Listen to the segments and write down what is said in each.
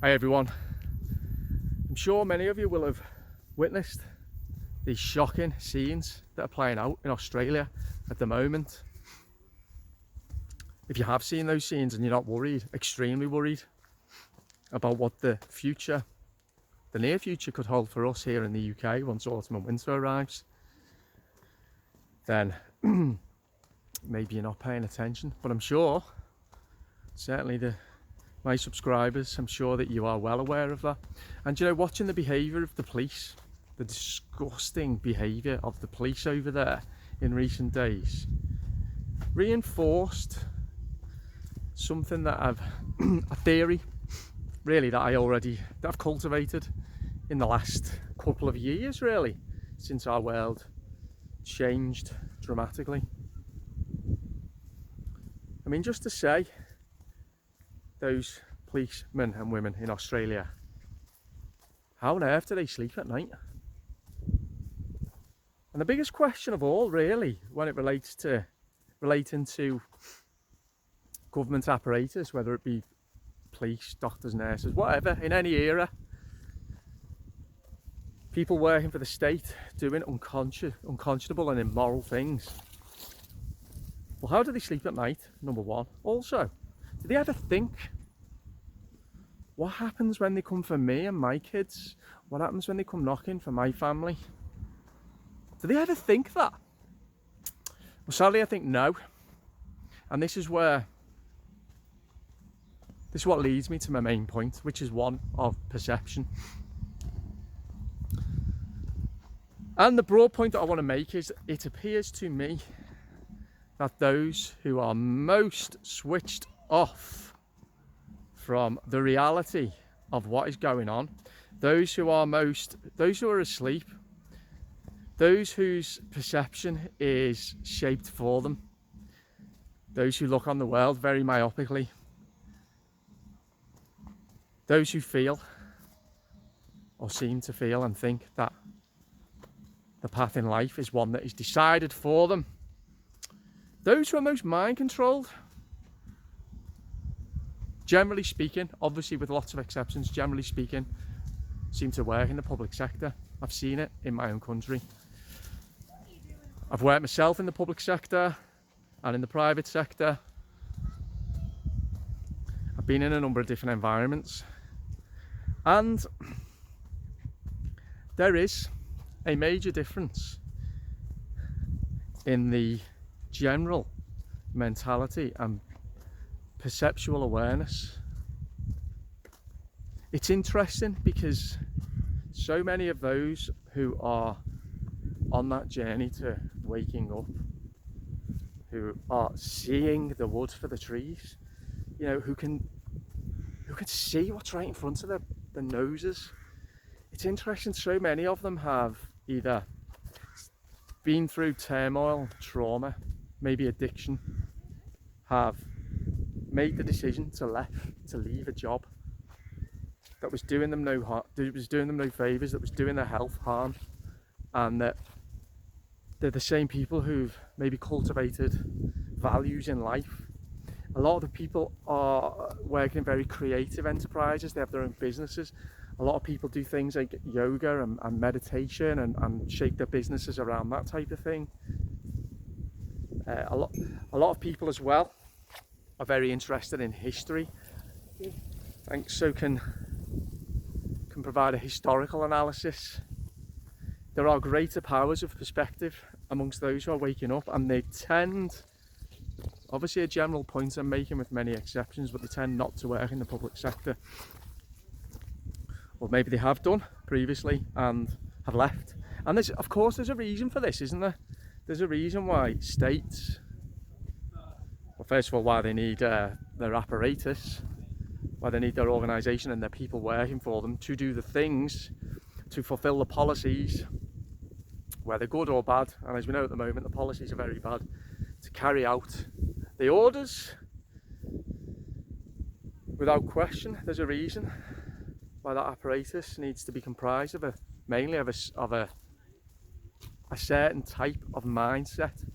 Hi everyone. I'm sure many of you will have witnessed these shocking scenes that are playing out in Australia at the moment. If you have seen those scenes and you're not worried, extremely worried about what the near future could hold for us here in the UK once autumn and winter arrives, then maybe you're not paying attention. But I'm sure, certainly my subscribers, I'm sure that you are well aware of that. And you know, watching the behaviour of the police, the disgusting behaviour of the police over there in recent days, reinforced something that a theory really that I've cultivated in the last couple of years, really, since our world changed dramatically. I mean, just to say, those policemen and women in Australia, how on earth do they sleep at night? And the biggest question of all, really, when it relating to government apparatus, whether it be police, doctors, nurses, whatever, in any era, people working for the state doing unconscionable and immoral things. Well, how do they sleep at night, number one? Also, do they ever think, what happens when they come for me and my kids? What happens when they come knocking for my family? Do they ever think that? Well, sadly, I think no. And this is what leads me to my main point, which is one of perception. And the broad point that I want to make is, it appears to me that those who are most switched off from the reality of what is going on, those who are asleep, those whose perception is shaped for them, those who look on the world very myopically, those who feel or seem to feel and think that the path in life is one that is decided for them, those who are most mind controlled, generally speaking, obviously with lots of exceptions, generally speaking, seem to work in the public sector. I've seen it in my own country. I've worked myself in the public sector and in the private sector. I've been in a number of different environments, and there is a major difference in the general mentality and perceptual awareness. It's interesting because so many of those who are on that journey to waking up, who are seeing the wood for the trees, you know, who can see what's right in front of their noses. It's interesting, so many of them have either been through turmoil, trauma, maybe addiction, have made the decision to leave a job that was doing them no harm, that was doing them no favours, that was doing their health harm, and that they're the same people who've maybe cultivated values in life. A lot of the people are working in very creative enterprises. They have their own businesses. A lot of people do things like yoga and meditation and shape their businesses around that type of thing. A lot of people as well are very interested in history, and so can provide a historical analysis. There are greater powers of perspective amongst those who are waking up, and they tend, obviously a general point I'm making with many exceptions, but they tend not to work in the public sector. Or maybe they have done previously and have left. And of course there's a reason for this, isn't there? There's a reason why states, well, first of all, why they need their apparatus, why they need their organisation and their people working for them to do the things, to fulfil the policies, whether good or bad. And as we know at the moment, the policies are very bad. To carry out the orders, without question, there's a reason why that apparatus needs to be comprised of mainly of a certain type of mindset.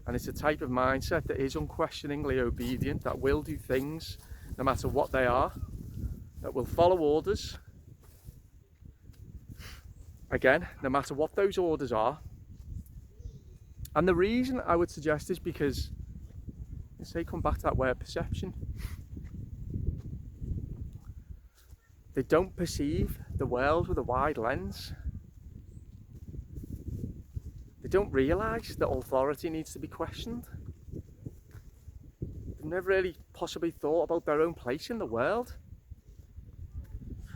And it's a type of mindset that is unquestioningly obedient, that will do things no matter what they are, that will follow orders, again, no matter what those orders are. And the reason I would suggest is because, say, come back to that word perception. They don't perceive the world with a wide lens. They don't realise that authority needs to be questioned. They've never really possibly thought about their own place in the world.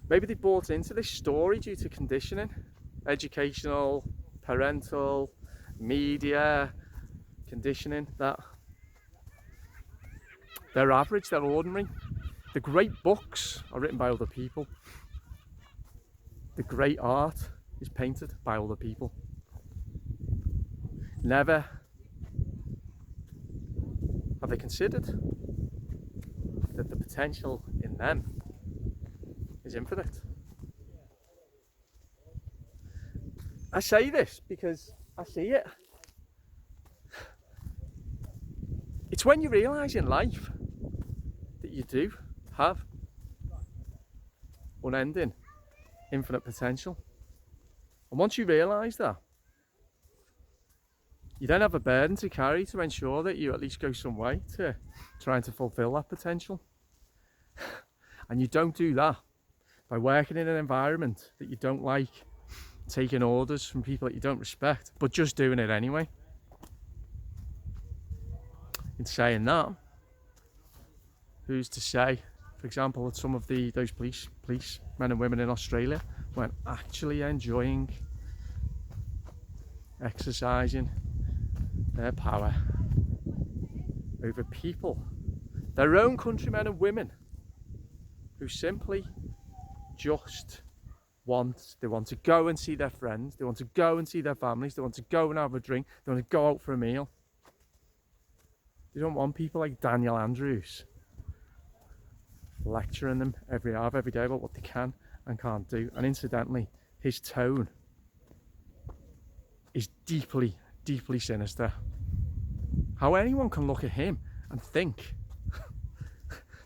Maybe they bought into this story due to conditioning, educational, parental, media, conditioning, that they're average, they're ordinary. The great books are written by other people. The great art is painted by other people. Never have they considered that the potential in them is infinite. I say this because I see it. It's when you realise in life that you do have unending, infinite potential. And once you realise that, you then have a burden to carry to ensure that you at least go some way to trying to fulfil that potential. And you don't do that by working in an environment that you don't like, taking orders from people that you don't respect, but just doing it anyway. In saying that, who's to say, for example, that some of those police men and women in Australia weren't actually enjoying exercising their power over people, their own countrymen and women, who simply just want to go and see their friends, they want to go and see their families, they want to go and have a drink, they want to go out for a meal. They don't want people like Daniel Andrews lecturing them every hour of every day about what they can and can't do. And incidentally, his tone is deeply, deeply sinister. How anyone can look at him and think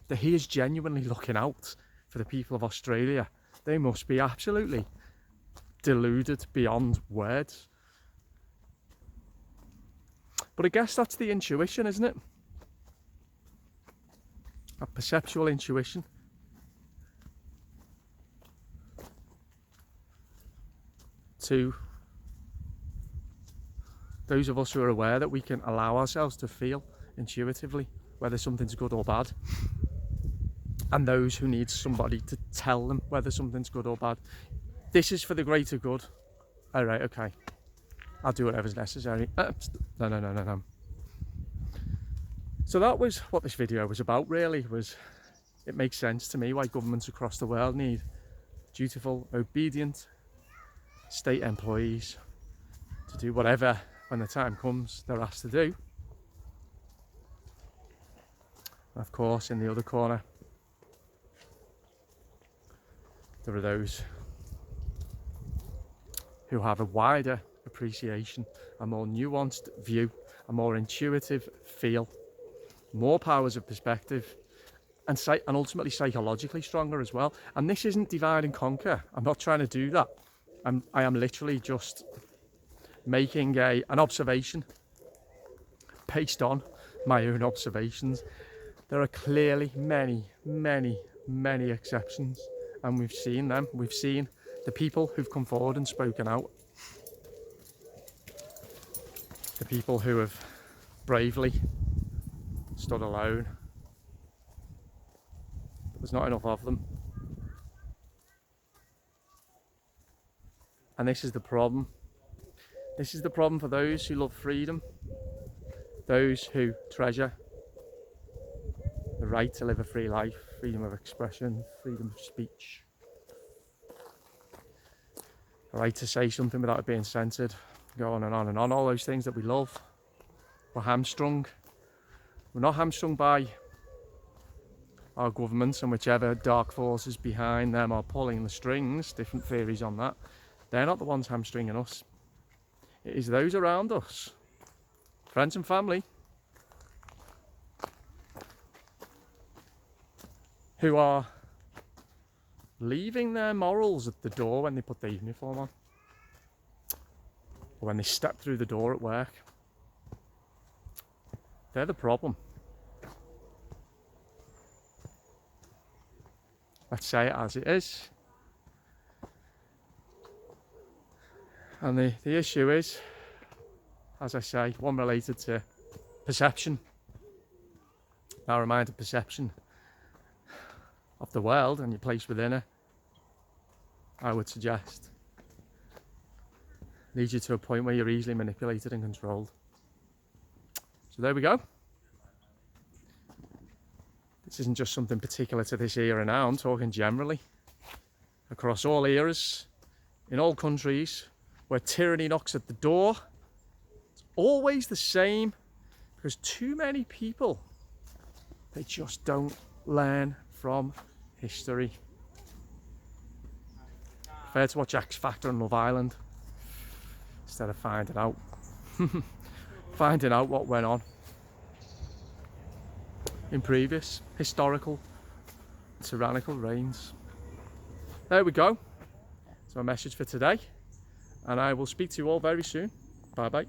that he is genuinely looking out for the people of Australia, they must be absolutely deluded beyond words. But I guess that's the intuition, isn't it? A perceptual intuition. To those of us who are aware that we can allow ourselves to feel intuitively whether something's good or bad, and those who need somebody to tell them whether something's good or bad. This is for the greater good. All right, okay, I'll do whatever's necessary. No. So that was what this video was about, really. It makes sense to me why governments across the world need dutiful, obedient state employees to do whatever, when the time comes, they're asked to do. And of course, in the other corner, there are those who have a wider appreciation, a more nuanced view, a more intuitive feel, more powers of perspective, and ultimately psychologically stronger as well. And this isn't divide and conquer. I'm not trying to do that. I am literally just making an observation based on my own observations. There are clearly many exceptions, and we've seen them. We've seen the people who've come forward and spoken out, the people who have bravely stood alone. There's not enough of them. And this is the problem. This is the problem for those who love freedom, those who treasure the right to live a free life, freedom of expression, freedom of speech, the right to say something without it being censored, go on and on and on, all those things that we love. We're hamstrung. We're not hamstrung by our governments and whichever dark forces behind them are pulling the strings, different theories on that. They're not the ones hamstringing us. It is those around us, friends and family, who are leaving their morals at the door when they put their uniform on, or when they step through the door at work. They're the problem. Let's say it as it is. And the issue is, as I say, one related to perception. Narrow-minded perception of the world and your place within it, I would suggest, leads you to a point where you're easily manipulated and controlled. So there we go. This isn't just something particular to this era now, I'm talking generally. Across all eras, in all countries, where tyranny knocks at the door, it's always the same, because too many people, they just don't learn from history. Prefer to watch X Factor and Love Island instead of finding out what went on in previous historical tyrannical reigns. There we go. That's my message for today, and I will speak to you all very soon. Bye bye.